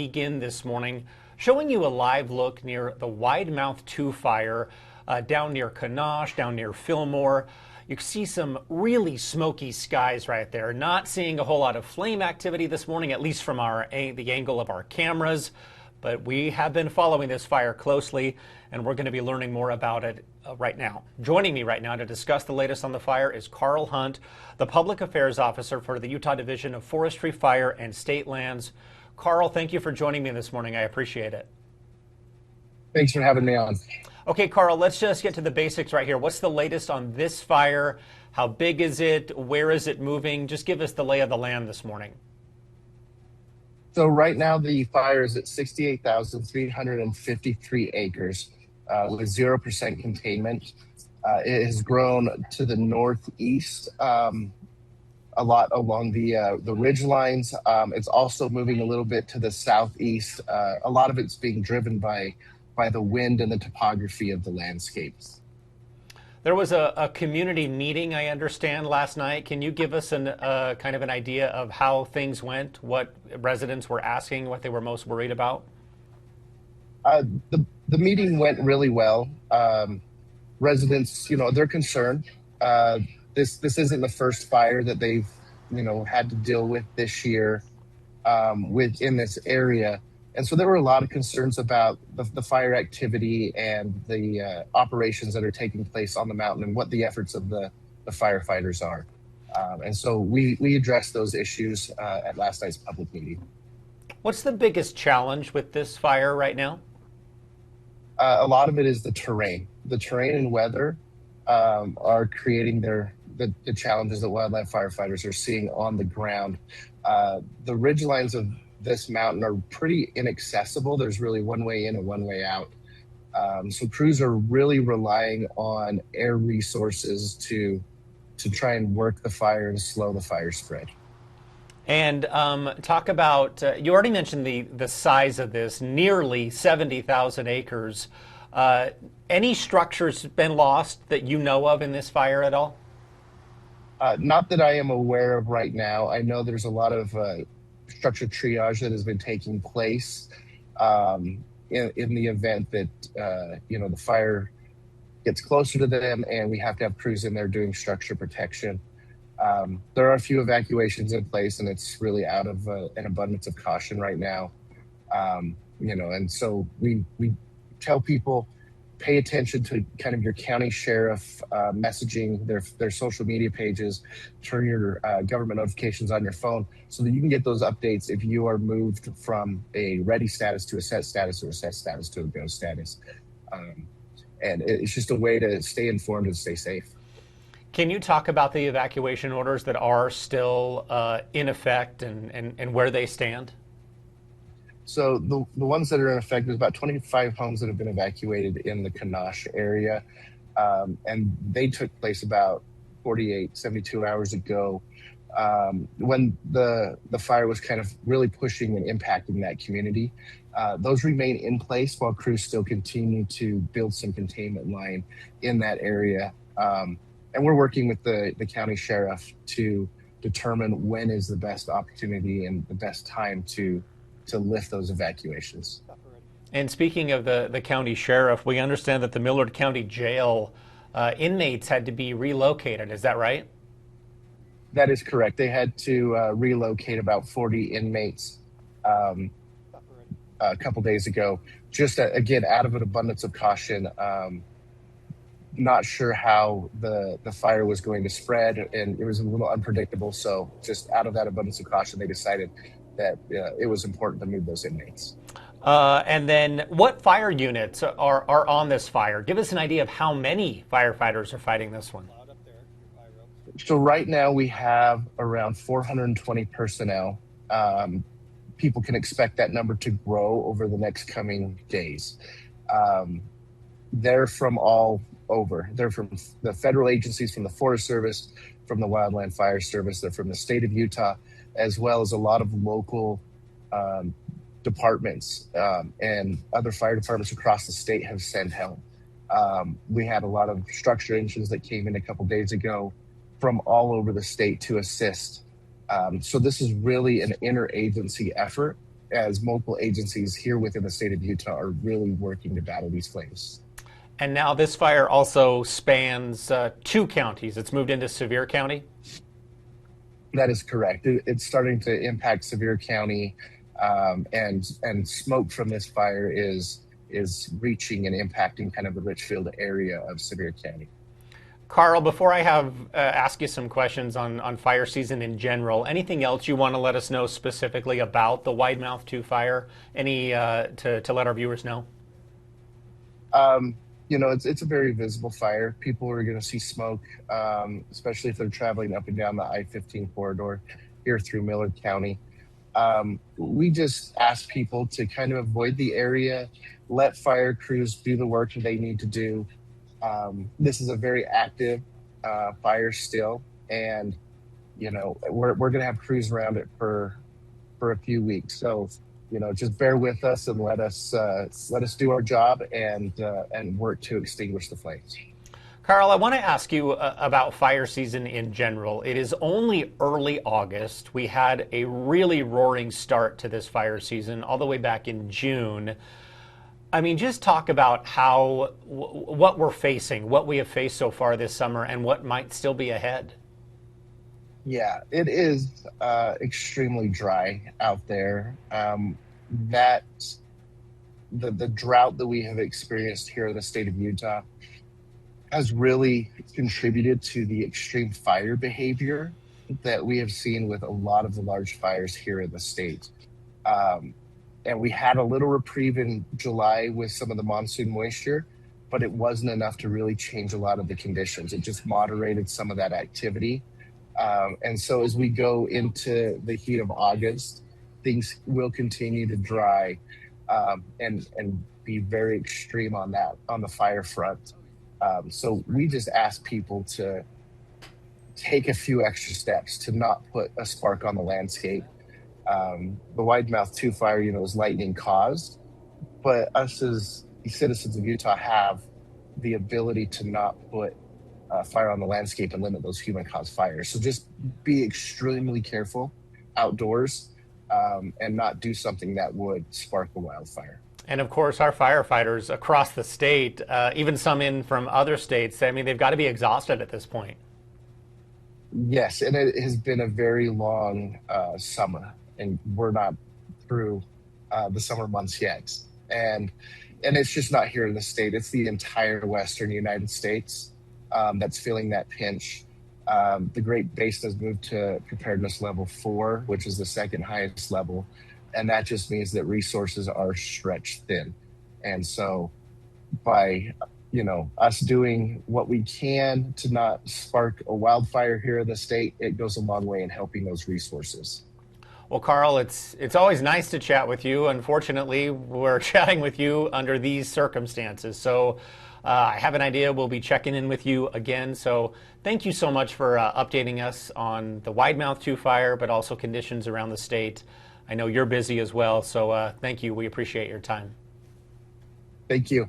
Begin this morning showing you a live look near the Widemouth 2 fire down near Kanosh, down near Fillmore. You can see some really smoky skies right there. Not seeing a whole lot of flame activity this morning, at least from the angle of our cameras. But we have been following this fire closely, and we're going to be learning more about it right now. Joining me right now to discuss the latest on the fire is Karl Hunt, the Public Affairs Officer for the Utah Division of Forestry, Fire, and State Lands. Karl, thank you for joining me this morning. I appreciate it. Thanks for having me on. Okay, Karl, let's just get to the basics right here. What's the latest on this fire? How big is it? Where is it moving? Just give us the lay of the land this morning. So right now the fire is at 68,353 acres with 0% containment. It has grown to the northeast a lot along the ridge lines. It's also moving a little bit to the southeast. A lot of it's being driven by the wind and the topography of the landscapes. There was a community meeting, I understand, last night. Can you give us kind of an idea of how things went, what residents were asking, what they were most worried about? The meeting went really well. Residents, they're concerned. This isn't the first fire that they've, had to deal with this year within this area. And so there were a lot of concerns about the fire activity and the operations that are taking place on the mountain and what the efforts of the firefighters are. And so we addressed those issues at last night's public meeting. What's the biggest challenge with this fire right now? A lot of it is the terrain. The terrain and weather are creating the challenges that wildland firefighters are seeing on the ground. The ridge lines of this mountain are pretty inaccessible. There's really one way in and one way out. So crews are really relying on air resources to try and work the fire and slow the fire spread. And talk about, you already mentioned the size of this, nearly 70,000 acres. Any structures been lost that you know of in this fire at all? Not that I am aware of right now. I know there's a lot of structure triage that has been taking place in the event that the fire gets closer to them and we have to have crews in there doing structure protection. There are a few evacuations in place, and it's really out of an abundance of caution right now. And so we tell people, pay attention to kind of your county sheriff messaging, their social media pages, turn your government notifications on your phone so that you can get those updates if you are moved from a ready status to a set status or a set status to a go status. And it's just a way to stay informed and stay safe. Can you talk about the evacuation orders that are still in effect and where they stand? So the ones that are in effect, there's about 25 homes that have been evacuated in the Kanosh area. And they took place about 72 hours ago when the fire was kind of really pushing and impacting that community. Those remain in place while crews still continue to build some containment line in that area. And we're working with the county sheriff to determine when is the best opportunity and the best time to lift those evacuations. And speaking of the county sheriff, we understand that the Millard County jail inmates had to be relocated. Is that right? That is correct. They had to relocate about 40 inmates a couple days ago, just again, out of an abundance of caution. Not sure how the fire was going to spread, and it was a little unpredictable. So just out of that abundance of caution, they decided that it was important to move those inmates. And then what fire units are on this fire? Give us an idea of how many firefighters are fighting this one. So right now we have around 420 personnel. People can expect that number to grow over the next coming days. They're from all over. They're from the federal agencies, from the Forest Service, from the Wildland Fire Service. They're from the state of Utah, as well as a lot of local departments and other fire departments across the state have sent help. We had a lot of structure engines that came in a couple days ago from all over the state to assist. So this is really an interagency effort as multiple agencies here within the state of Utah are really working to battle these flames. And now this fire also spans 2 counties. It's moved into Sevier County. That is correct. It's starting to impact Sevier County, and smoke from this fire is reaching and impacting kind of the Richfield area of Sevier County. Karl, before I ask you some questions on fire season in general, anything else you want to let us know specifically about the Widemouth 2 fire? Any to let our viewers know? It's a very visible fire. People are going to see smoke, especially if they're traveling up and down the I-15 corridor here through Millard County. We just ask people to kind of avoid the area, let fire crews do the work that they need to do. This is a very active fire still, and we're going to have crews around it for a few weeks. So just bear with us and let us do our job and work to extinguish the flames. Karl, I want to ask you about fire season in general. It is only early August. We had a really roaring start to this fire season all the way back in June. I mean, just talk about what we're facing, what we have faced so far this summer, and what might still be ahead. Yeah, it is extremely dry out there. That the drought that we have experienced here in the state of Utah has really contributed to the extreme fire behavior that we have seen with a lot of the large fires here in the state. And we had a little reprieve in July with some of the monsoon moisture, but it wasn't enough to really change a lot of the conditions. It just moderated some of that activity. And so as we go into the heat of August, things will continue to dry and be very extreme on the fire front. So we just ask people to take a few extra steps to not put a spark on the landscape. The Widemouth 2 fire, is lightning caused, but us as citizens of Utah have the ability to not put fire on the landscape and limit those human-caused fires. So just be extremely careful outdoors and not do something that would spark a wildfire. And of course, our firefighters across the state, even some in from other states, I mean, they've got to be exhausted at this point. Yes, and it has been a very long summer, and we're not through the summer months yet. And it's just not here in the state. It's the entire western United States that's feeling that pinch. The Great Basin has moved to preparedness level 4, which is the second highest level. And that just means that resources are stretched thin. And so by, us doing what we can to not spark a wildfire here in the state, it goes a long way in helping those resources. Well, Karl, it's always nice to chat with you. Unfortunately, we're chatting with you under these circumstances. So I have an idea we'll be checking in with you again. So thank you so much for updating us on the Widemouth 2 fire, but also conditions around the state. I know you're busy as well, so thank you. We appreciate your time. Thank you.